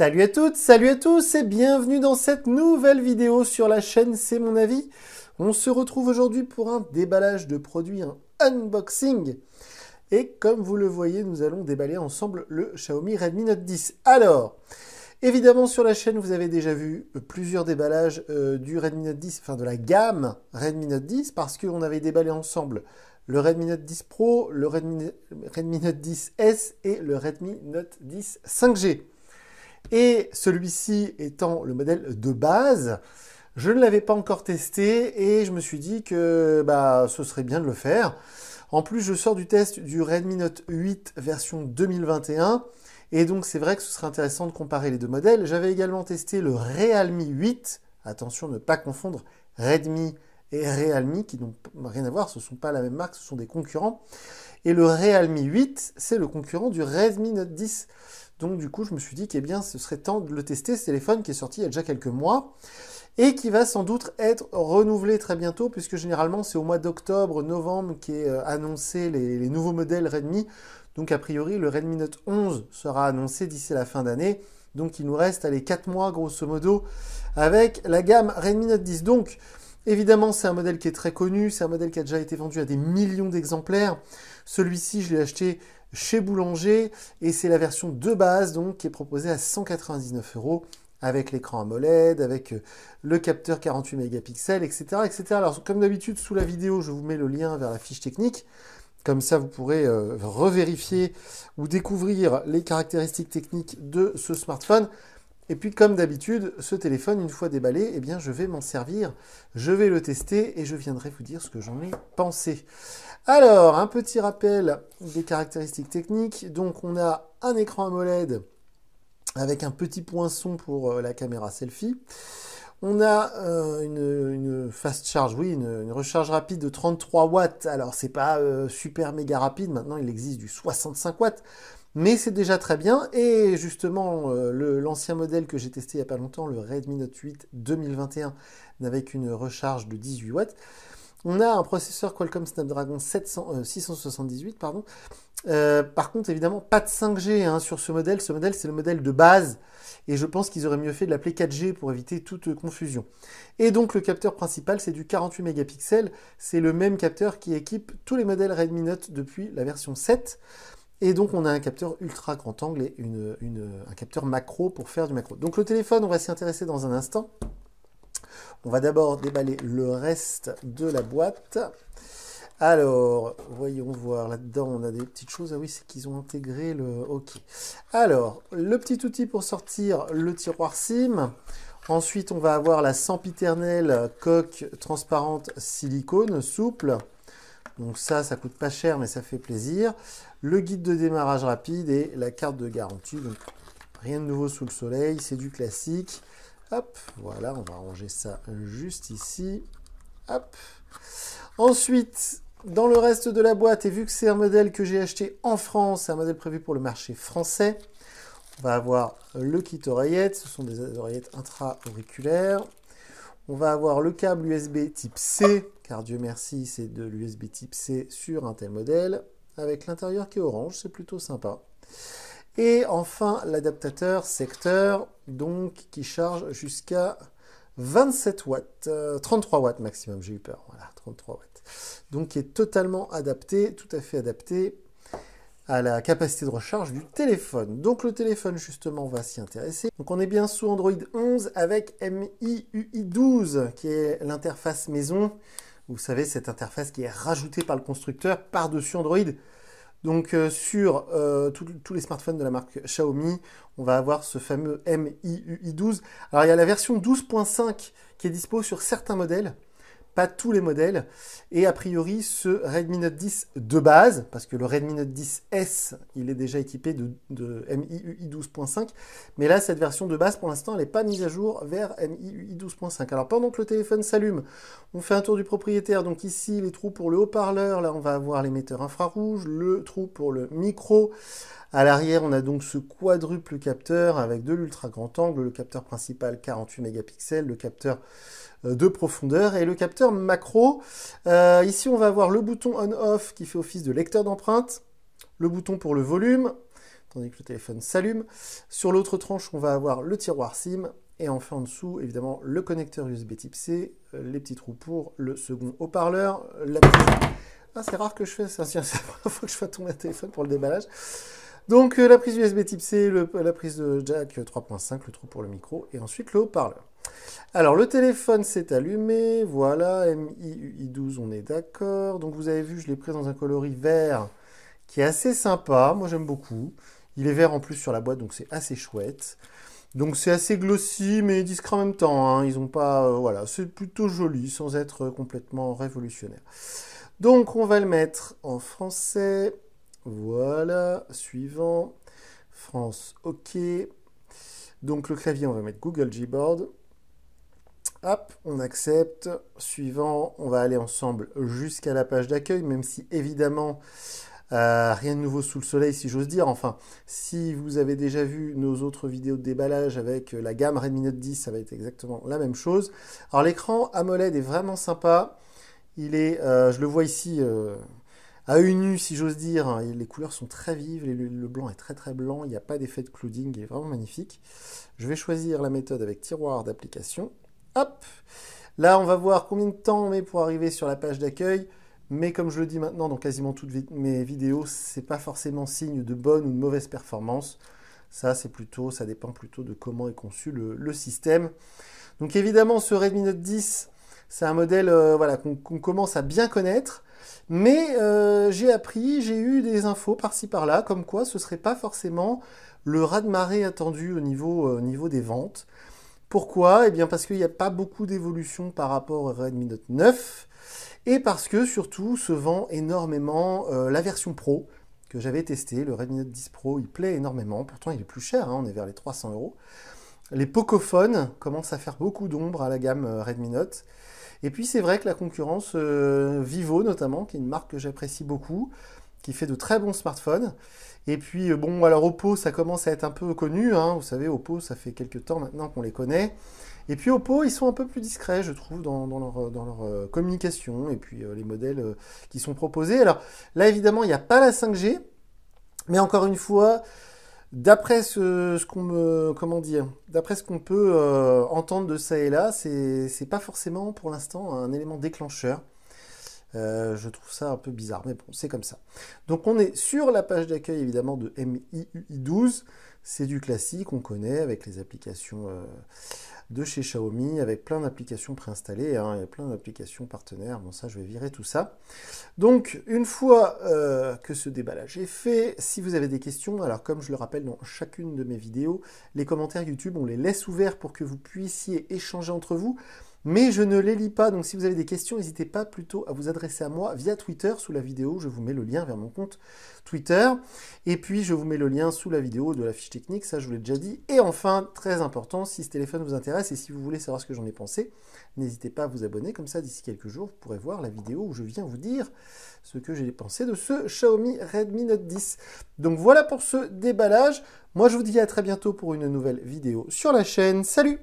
Salut à toutes, salut à tous et bienvenue dans cette nouvelle vidéo sur la chaîne C'est mon avis. On se retrouve aujourd'hui pour un déballage de produits, un unboxing. Et comme vous le voyez, nous allons déballer ensemble le Xiaomi Redmi Note 10. Alors, évidemment sur la chaîne, vous avez déjà vu plusieurs déballages du Redmi Note 10, enfin de la gamme Redmi Note 10, parce qu'on avait déballé ensemble le Redmi Note 10 Pro, le Redmi Note 10S et le Redmi Note 10 5G. Et celui-ci étant le modèle de base, je ne l'avais pas encore testé et je me suis dit que ce serait bien de le faire. En plus, je sors du test du Redmi Note 8 version 2021 et donc c'est vrai que ce serait intéressant de comparer les deux modèles. J'avais également testé le Realme 8, attention ne pas confondre Redmi et Realme qui n'ont rien à voir, ce ne sont pas la même marque, ce sont des concurrents. Et le Realme 8, c'est le concurrent du Redmi Note 10. Donc du coup, je me suis dit qu'eh bien, ce serait temps de le tester, ce téléphone qui est sorti il y a déjà quelques mois et qui va sans doute être renouvelé très bientôt, puisque généralement, c'est au mois d'octobre, novembre qu'est annoncé les nouveaux modèles Redmi. Donc a priori, le Redmi Note 11 sera annoncé d'ici la fin d'année. Donc il nous reste 4 mois, grosso modo, avec la gamme Redmi Note 10. Donc, évidemment, c'est un modèle qui est très connu, c'est un modèle qui a déjà été vendu à des millions d'exemplaires. Celui-ci, je l'ai acheté chez Boulanger et c'est la version de base donc qui est proposée à 199 € avec l'écran AMOLED, avec le capteur 48 mégapixels, etc., etc. Alors comme d'habitude sous la vidéo je vous mets le lien vers la fiche technique, comme ça vous pourrez revérifier ou découvrir les caractéristiques techniques de ce smartphone. Et puis comme d'habitude, ce téléphone, une fois déballé, eh bien, je vais m'en servir, je vais le tester et je viendrai vous dire ce que j'en ai pensé. Alors, un petit rappel des caractéristiques techniques. Donc, on a un écran AMOLED avec un petit poinçon pour la caméra selfie. On a une fast charge, oui, une recharge rapide de 33 watts. Alors, c'est pas super méga rapide. Maintenant, il existe du 65 watts. Mais c'est déjà très bien, et justement, l'ancien modèle que j'ai testé il n'y a pas longtemps, le Redmi Note 8 2021, n'avait qu'une recharge de 18 watts. On a un processeur Qualcomm Snapdragon 678, pardon. Par contre, évidemment, pas de 5G sur ce modèle. Ce modèle, c'est le modèle de base, et je pense qu'ils auraient mieux fait de l'appeler 4G pour éviter toute confusion. Et donc, le capteur principal, c'est du 48 mégapixels. C'est le même capteur qui équipe tous les modèles Redmi Note depuis la version 7. Et donc, on a un capteur ultra grand angle et un capteur macro pour faire du macro. Donc, le téléphone, on va s'y intéresser dans un instant. On va d'abord déballer le reste de la boîte. Alors, voyons voir. Là-dedans, on a des petites choses. Ah oui, c'est qu'ils ont intégré le... OK. Alors, le petit outil pour sortir le tiroir SIM. Ensuite, on va avoir la sempiternelle coque transparente silicone souple. Donc ça coûte pas cher, mais ça fait plaisir. Le guide de démarrage rapide et la carte de garantie. Donc, rien de nouveau sous le soleil, c'est du classique. Hop, voilà, on va ranger ça juste ici. Hop. Ensuite, dans le reste de la boîte, et vu que c'est un modèle que j'ai acheté en France, c'est un modèle prévu pour le marché français, on va avoir le kit oreillette. Ce sont des oreillettes intra-auriculaires. On va avoir le câble USB type C, car Dieu merci, c'est de l'USB type C sur un tel modèle, avec l'intérieur qui est orange, c'est plutôt sympa. Et enfin, l'adaptateur secteur, donc qui charge jusqu'à 27 watts, 33 watts maximum, j'ai eu peur, voilà, 33 watts. Donc qui est totalement adapté, tout à fait adapté à la capacité de recharge du téléphone. Donc le téléphone, justement, on va s'y intéresser. Donc on est bien sous Android 11 avec MIUI 12, qui est l'interface maison. Vous savez, cette interface qui est rajoutée par le constructeur par-dessus Android. Donc sur tous les smartphones de la marque Xiaomi, on va avoir ce fameux MIUI 12. Alors il y a la version 12.5 qui est dispo sur certains modèles, pas tous les modèles, et a priori ce Redmi Note 10 de base, parce que le Redmi Note 10S, il est déjà équipé de MIUI 12.5, mais là cette version de base pour l'instant elle n'est pas mise à jour vers MIUI 12.5. Alors pendant que le téléphone s'allume, on fait un tour du propriétaire, donc ici les trous pour le haut-parleur, là on va avoir l'émetteur infrarouge, le trou pour le micro. À l'arrière, on a donc ce quadruple capteur avec de l'ultra grand angle, le capteur principal 48 mégapixels, le capteur de profondeur et le capteur macro. Ici, on va avoir le bouton on-off qui fait office de lecteur d'empreintes, le bouton pour le volume, tandis que le téléphone s'allume. Sur l'autre tranche, on va avoir le tiroir SIM. Et enfin en dessous, évidemment, le connecteur USB type C, les petits trous pour le second haut-parleur, la prise... Ah, c'est rare que je fais ça, c'est la première fois que je fais tomber un téléphone pour le déballage. Donc la prise USB type C, la prise de jack 3.5, le trou pour le micro, et ensuite le haut-parleur. Alors le téléphone s'est allumé, voilà, MIUI12, on est d'accord. Donc vous avez vu, je l'ai pris dans un coloris vert qui est assez sympa, moi j'aime beaucoup. Il est vert en plus sur la boîte, donc c'est assez chouette. Donc c'est assez glossy, mais discret en même temps, hein. Ils ont pas, voilà, c'est plutôt joli, sans être complètement révolutionnaire. Donc on va le mettre en français, voilà, suivant, France, ok. Donc le clavier, on va mettre Google Gboard. Hop, on accepte. Suivant, on va aller ensemble jusqu'à la page d'accueil, même si évidemment, rien de nouveau sous le soleil, si j'ose dire. Enfin, si vous avez déjà vu nos autres vidéos de déballage avec la gamme Redmi Note 10, ça va être exactement la même chose. Alors l'écran AMOLED est vraiment sympa. Il est, je le vois ici à œil nu, si j'ose dire. Les couleurs sont très vives, le blanc est très très blanc, il n'y a pas d'effet de clouding, il est vraiment magnifique. Je vais choisir la méthode avec tiroir d'application. Hop, là on va voir combien de temps on met pour arriver sur la page d'accueil, mais comme je le dis maintenant dans quasiment toutes mes vidéos, c'est pas forcément signe de bonne ou de mauvaise performance. Ça dépend plutôt de comment est conçu le système. Donc évidemment ce Redmi Note 10, c'est un modèle voilà, qu'on commence à bien connaître, mais j'ai eu des infos par-ci par-là, comme quoi ce serait pas forcément le raz-de-marée attendu au niveau des ventes. Pourquoi? Eh bien parce qu'il n'y a pas beaucoup d'évolution par rapport au Redmi Note 9 et parce que surtout se vend énormément la version Pro que j'avais testé, le Redmi Note 10 Pro, il plaît énormément, pourtant il est plus cher, hein, on est vers les 300 €. Les Pocophone commencent à faire beaucoup d'ombre à la gamme Redmi Note. Et puis c'est vrai que la concurrence, Vivo notamment, qui est une marque que j'apprécie beaucoup, qui fait de très bons smartphones. Et puis, bon, alors Oppo, ça commence à être un peu connu, hein. Vous savez, Oppo, ça fait quelques temps maintenant qu'on les connaît. Et puis Oppo, ils sont un peu plus discrets, je trouve, dans leur communication, et puis les modèles qui sont proposés. Alors là, évidemment, il n'y a pas la 5G, mais encore une fois, d'après ce qu'on peut entendre de ça et là, c'est pas forcément pour l'instant un élément déclencheur. Je trouve ça un peu bizarre, mais bon, c'est comme ça. Donc on est sur la page d'accueil évidemment de MIUI12. C'est du classique, on connaît avec les applications de chez Xiaomi, avec plein d'applications préinstallées, hein, il y a plein d'applications partenaires. Bon, ça, je vais virer tout ça. Donc, une fois que ce déballage est fait, si vous avez des questions, alors comme je le rappelle dans chacune de mes vidéos, les commentaires YouTube, on les laisse ouverts pour que vous puissiez échanger entre vous. Mais je ne les lis pas, donc si vous avez des questions, n'hésitez pas plutôt à vous adresser à moi via Twitter sous la vidéo. Je vous mets le lien vers mon compte Twitter. Et puis, je vous mets le lien sous la vidéo de la fiche technique, ça je vous l'ai déjà dit. Et enfin, très important, si ce téléphone vous intéresse et si vous voulez savoir ce que j'en ai pensé, n'hésitez pas à vous abonner. Comme ça, d'ici quelques jours, vous pourrez voir la vidéo où je viens vous dire ce que j'ai pensé de ce Xiaomi Redmi Note 10. Donc voilà pour ce déballage. Moi, je vous dis à très bientôt pour une nouvelle vidéo sur la chaîne. Salut!